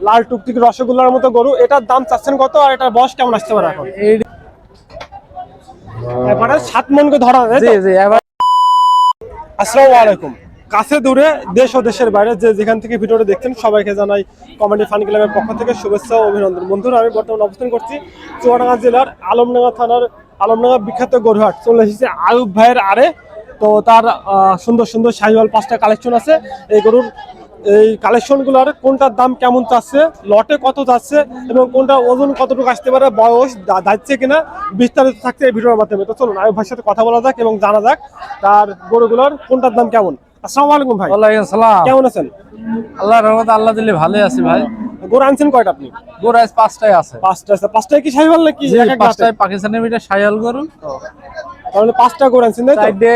লাল টুকটুকি রসগোল্লার মতো গরু, এটার দাম চাচ্ছেন কত আর এটার বয়স কেমন আসতে পারে এখন? এবারে 7 মনকে ধরা যায়। জি জি। আসসালামু আলাইকুম। কাছে দূরে দেশ ও দেশের বাইরে যে যেখান থেকে ভিডিওটা দেখছেন সবাইকে জানাই কমেডি ফান ক্লাবের পক্ষ থেকে শুভেচ্ছা ও অভিনন্দন। বন্ধুরা, আমি বর্তমানে অবস্থান করছি চুয়াডাঙ্গা জেলার আলমডাঙ্গা থানার আলমডাঙ্গা বিখ্যাত গরুহাট। চলে এসেছে আয়ুব ভাইয়ের আরে। তো তার সুন্দর সুন্দর শাহিওয়াল 5টা কালেকশন আছে। এই গরুর এই কালেকশনগুলোর কোনটার দাম কেমন চাচ্ছে, লটে কত যাচ্ছে এবং কোনটা ওজন কতটুকু আসতে পারে, বয়স যাচ্ছে কিনা, বিস্তারিত থাকছে এই ভিডিওর মাধ্যমে। তো চলুন আয়ুব ভাইয়ের সাথে কথা বলা যাক এবং জানা যাক তার গরুগুলোর কোনটার দাম কেমন। আসসালামু আলাইকুম ভাই। ওয়ালাইকুম আসসালাম। কেমন আছেন? আল্লাহর রহমতে আল্লাহ দিলে ভালোই আছি ভাই। গরু আনছেন কয়টা আপনি? গরু আজ 5টাই আছে। 5টা আছে। 5টায় কি শাহিওয়াল নাকি? জি, 5টাই পাকিস্তানি মিটার শাহিওয়াল গরু। তাহলে 5টা গরু আনছেন তাই তো? সাইডে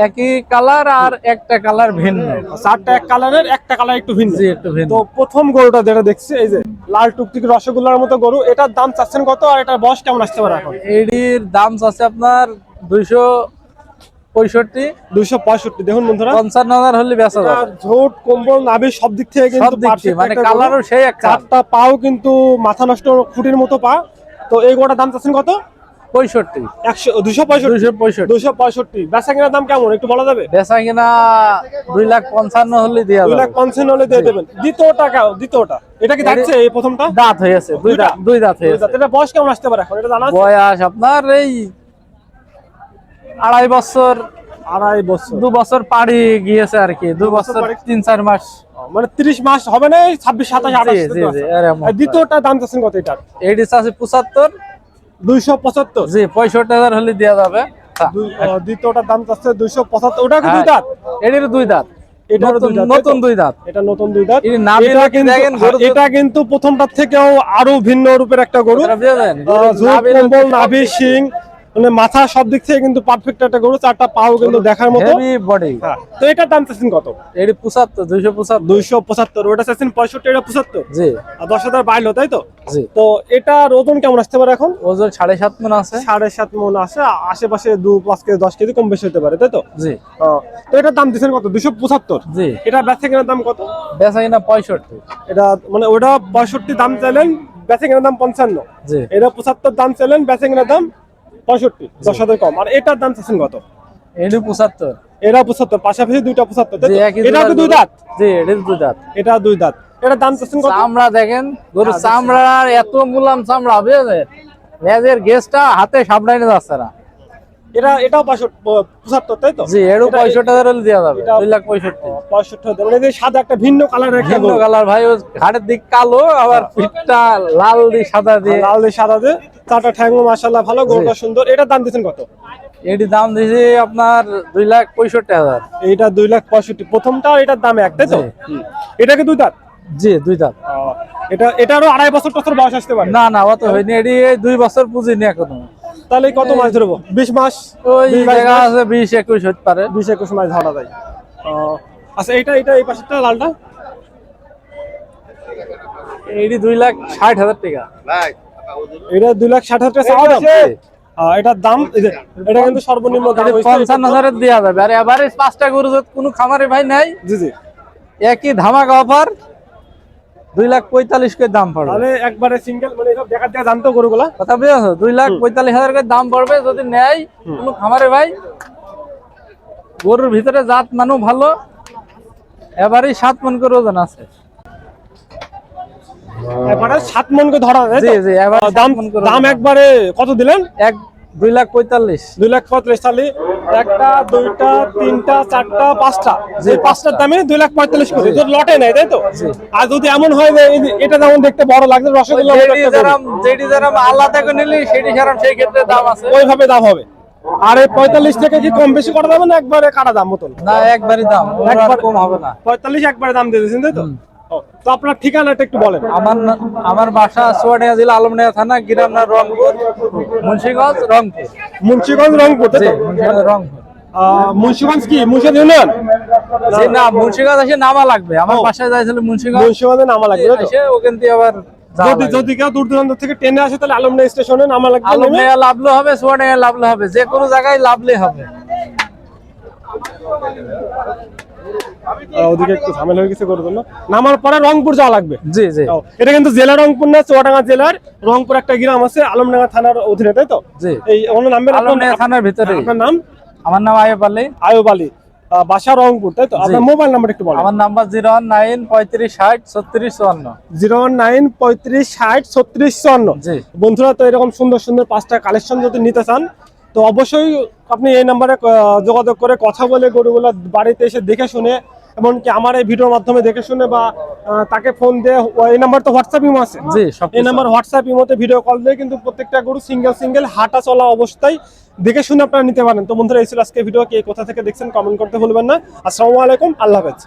একই কালার আর একটা কালার ভিন্ন। 4টা এক কালারের, একটা কালার একটু ভিন্ন। জি, একটু ভিন্ন। তো প্রথম গরুটা যেটা দেখছি এই যে লাল টুকটুকি রসগোল্লার মতো গরু, এটার দাম চাচ্ছেন কত আর এটার বয়স কেমন আসতে পারে এখন? এটির দাম আছে আপনার 265। 265। দেখুন বন্ধুরা, 55,000 হলে বেচা যাবে। ঝোট কম্বল নাভি সব দিক থেকে কিন্তু পারফেক্ট, মানে কালারও সেই একটা। 4টা পাও কিন্তু মাথা নষ্ট খুঁটির মতো পা। তো এই গরুটার দাম চাচ্ছেন কত? 65। 265। বেচা কেনার দাম কেমন একটু বলা যাবে? বেচা কিনা 2,55,000 হলে দেওয়া যাবে। 2,55,000 হলে দিয়ে দেবেন। দ্বিতীয়টা এটা কি যাচ্ছে? এই প্রথমটা দাঁত হয়েছে, দুই দাঁত হয়েছে। এটা বয়স কেমন আসতে পারে এখন এটা জানা আছে? বয়স আপনার এই 2.5 বছর। 2.5 বছর। 2 বছর পাড়ি গিয়েছে আর কি। 2 বছর 3-4 মাস, মানে 30 মাস হবে না? 26, 27, 28। জি জি। আর দ্বিতীয়টা দাম চাচ্ছেন কত এটা? এডি আছে 75। 275। জি, 65,000 হলে দেওয়া যাবে। দ্বিতীয়টার দাম চাচ্ছে 275। ওটা কি দুই দাঁত? এডির 2 দাঁত। এটার নতুন 2 দাঁত। এটা নতুন 2 দাঁত। এটা কিন্তু প্রথমটার থেকেও আরো ভিন্ন রূপের একটা গরু। কম্বল নাভি শিং মানে মাথা সব দিক থেকে কিন্তু পারফেক্ট একটা গরু। 4টা পাও কিন্তু দেখার মতো, হেভি বডি। তো এটার দাম চাচ্ছেন কত? এডি 75, 275। 275। ওটা চাচ্ছেন 65, এটা 75। জি। আর 10,000 বাড়লো তাই তো? জি। তো এটার ওজন কেমন আসতে পারে এখন? ওজন 7.5 মণ আছে। 7.5 মণ আছে। আশেপাশে 2-5 কেজি 10 কেজি কম বেশি হতে পারে তাই তো? জি। তো এটার দাম দিচ্ছেন কত? 275। জি। এটা বেচা কেনার দাম কত? বেচা কিনা 65। এটা মানে ওটা 65 দাম চাইলেন, বেচা কেনার দাম 55। জি। এটা 75 দাম চাইলেন, বেচা কেনার দাম 65, 10,000 কম। আর এটার দাম চাচ্ছেন কত? এডি 75। এরা 75, পাশাপাশি দুইটা 75 তাই জি, তো? একই এটা কি 2 দাঁত? জি, এডি 2 দাঁত। এটা 2 দাঁত। এটার দাম চাচ্ছেন কত? চামড়া দেখেন, গরু চামড়ার এত মুলাম চামড়া, বুঝলেন? লেজের গেজটা হাতে সাবধানে যাচ্ছে না। এটাও 75 তাই তো? জি, এরও 65,000 হলে দেওয়া যাবে। 2,65,000। 65। মানে এই সাদা একটা ভিন্ন কালারের একটা ভিন্ন গরু। কালার ভাই, ও ঘাড়ের দিক কালো, আবার পিঠটা লাল দিয়ে সাদা দিয়ে। লাল দিয়ে সাদা দিয়ে, 4টা ঠ্যাঙ্গো মাশাআল্লাহ ভালো, গরুটা সুন্দর। এটার দাম দিচ্ছেন কত? এটি দাম দিয়েছি আপনার 2,65,000। এইটা 2,65,000। প্রথমটা এটার দাম এক তাই তো? এটা কি 2 দাঁত? জি, 2 দাঁত। এটারও 2.5 বছর টছর বয়স আসতে পারে? না, অত হয়নি। এটি 2 বছর পুঁজি নি এখনো। তাহলে কত মাস ধরবো? 20 মাস? ওই জায়গা আছে 20-21 হতে পারে। 20-21 মাস ধরা যায়। আচ্ছা, এটা এই পাশেরটা লালটা? এটি 2,60,000 টাকা। এটা 2,60,000 টাকা চাওয়া দাম। এটার দাম এটা কিন্তু সর্বনিম্ন দাম 55,000 দেওয়া যাবে। আর এভারেজ 5টা গরু যদি কোনো খামারে ভাই নাই, জি জি, একই ধামাকা অফার 2,45,000 করে দাম পড়বে। তাহলে একবারে সিঙ্গেল মানে সব দেখা জানতো গরুগুলা কথা বুঝেছো? 2,45,000 করে দাম পড়বে যদি নেয় কোনো খামারে ভাই। গরুর ভিতরে জাত মানও ভালো, এবারই 7 মণ করে ওজন আছে। এবারে 7 মণ করে ধরা যায়। জি জি, এবারে দাম একবারে কত দিলেন? 2,45,000। 2,45,000। তাহলে একটা, দুইটা, তিনটা, চারটা, পাঁচটা, যে 5টার দামে 2,45,000 করে। যদি লটে নেয় তাই তো? আর যদি এমন হয় যে এটা যেমন দেখতে বড় লাগছে, রসগোল্লা যেটি যারা আলাদা করে নিলি সেটি সারা, সেই ক্ষেত্রে দাম আছে, ওইভাবে দাম হবে। আর এই 45 থেকে কি কম বেশি করা যাবে না একবারে কাটা দাম মতন? না, একবারই দাম, একবার কম হবে না। 45 একবারে দাম দিয়ে দিয়েছেন তাই তো? তো আপনার ঠিকানাটা একটু বলেন। আমার বাসা চুয়াডাঙ্গা জেলা আলমডাঙ্গা থানা, গ্রাম নাম রংপুর, মুন্সিগঞ্জ রংপুর। মুন্সিগঞ্জ রংপুর তাই তো? মুন্সিগঞ্জ রংপুর। মুন্সিগঞ্জ কি মুন্সিগঞ্জ ইউনিয়ন? না, মুন্সিগঞ্জ এসে নামা লাগবে। আমার বাসায় যাইছিল মুন্সিগঞ্জে নামা লাগবে এসে ওখান থেকে আবার যদি কেউ দূর দূরান্ত থেকে ট্রেনে আসে তাহলে আলমডাঙ্গা স্টেশনে নামা লাগবে। আলমডাঙ্গা লাভলে হবে, চুয়াডাঙ্গা লাভলে হবে, যে কোনো জায়গায় লাভলে হবে। ওদিকে একটু ঝামেলা হয়ে গেছে গরুর জন্য। নামার পরে রংপুর যাওয়া লাগবে। জি জি ও, এটা কিন্তু জেলা রংপুর না, চুয়াডাঙ্গা জেলার রংপুর একটা গ্রাম আছে, আলমডাঙ্গা থানার অধীনে, তাই তো? জি এই ওনার নামবেন? আলমডাঙ্গা থানার ভিতরে। আপনার নাম? আমার নাম আয়ুব আলী। আয়ুব আলী, বাসা রংপুর, তাই তো? আপনার মোবাইল নাম্বার একটু বলেন। আমার নাম্বার 019 35 60 36 54। 019 35 60 36 54। জি বন্ধুরা, তো এরকম সুন্দর সুন্দর 5টা কালেকশন যদি নিতে চান তো অবশ্যই আপনি এই নাম্বারে যোগাযোগ করে কথা বলে গরুগুলো বাড়িতে এসে দেখে শুনে, এমনকি আমার এই ভিডিওর মাধ্যমে দেখে শুনে বা তাকে ফোন দিয়ে, এই নাম্বার তো হোয়াটসঅ্যাপ ইমো আছে? জি সব এই নাম্বার হোয়াটসঅ্যাপ ইমোতে ভিডিও কল দিয়ে কিন্তু প্রত্যেকটা গরু সিঙ্গেল সিঙ্গেল হাঁটা চলা অবস্থায় দেখে শুনে আপনারা নিতে পারেন। তো বন্ধুরা, এই ছিল আজকে ভিডিও। কে কোথা থেকে দেখছেন কমেন্ট করতে ভুলবেন না। আসসালামু আলাইকুম, আল্লাহ হাফেজ।